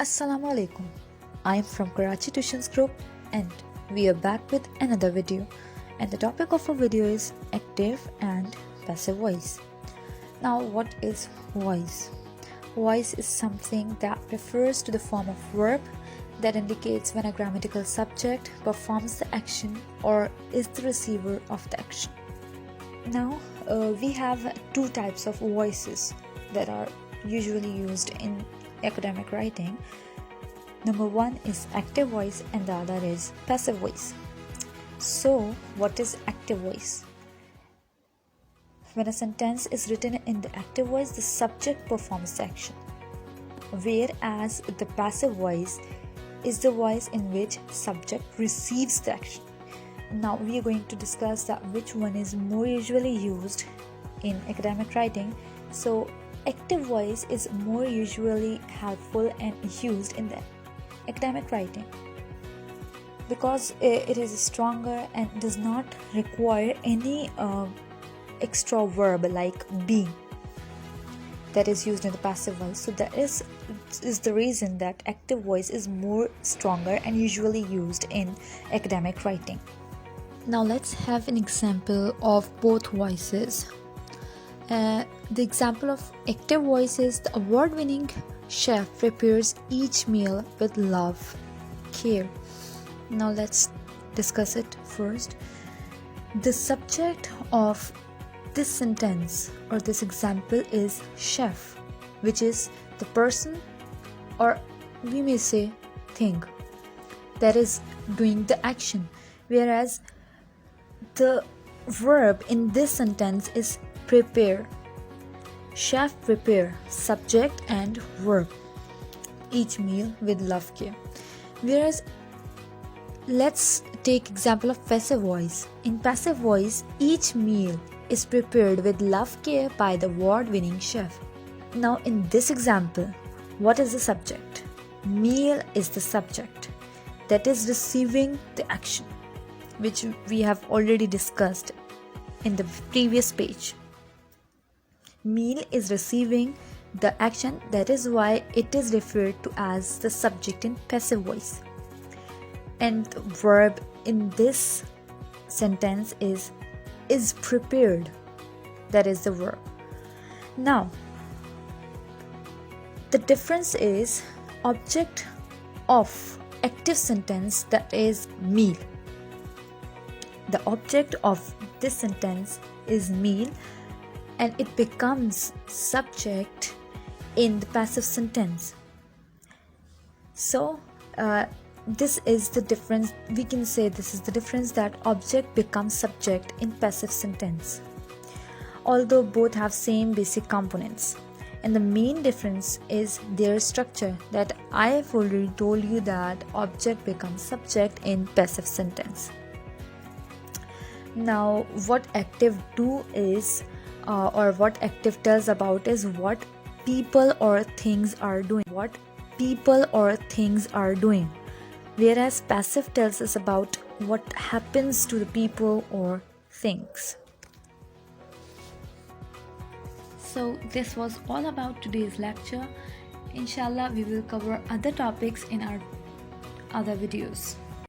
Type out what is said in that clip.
Assalamu alaikum. I am from Karachi Tuitions Group and we are back with another video. And the topic of our video is active and passive voice. Now, what is voice? Voice is something that refers to the form of verb that indicates when a grammatical subject performs the action or is the receiver of the action. Now, we have two types of voices that are usually used in academic writing. Number one is active voice and the other is passive voice. So, what is active voice? When a sentence is written in the active voice, the subject performs the action, whereas the passive voice is the voice in which subject receives the action. Now we are going to discuss that which one is more usually used in academic writing. So active voice is more usually helpful and used in the academic writing because it is stronger and does not require any extra verb like be that is used in the passive voice. So that is the reason that active voice is more stronger and usually used in academic writing. Now let's have an example of both voices. The example of active voice is the award-winning chef prepares each meal with love, care. Now let's discuss it first. The subject of this sentence or this example is chef, which is the person or we may say thing that is doing the action, whereas the verb in this sentence is prepare. Chef prepare, subject and verb, each meal with love, care. Whereas let's take example of passive voice. In passive voice, each meal is prepared with love, care by the award-winning chef. Now in this example, what is the subject? Meal is the subject that is receiving the action, which we have already discussed in the previous page. Meal is receiving the action, that is why it is referred to as the subject in passive voice. And the verb in this sentence is prepared, that is the verb. Now the difference is object of active sentence, that is meal. The object of this sentence is meal and it becomes subject in the passive sentence. So this is the difference. We can say this is the difference, that object becomes subject in passive sentence, although both have same basic components. And the main difference is their structure, that I have already told you that object becomes subject in passive sentence. Now what active do is or what active tells about is what people or things are doing. What people or things are doing. Whereas passive tells us about what happens to the people or things. So this was all about today's lecture. Inshallah, we will cover other topics in our other videos.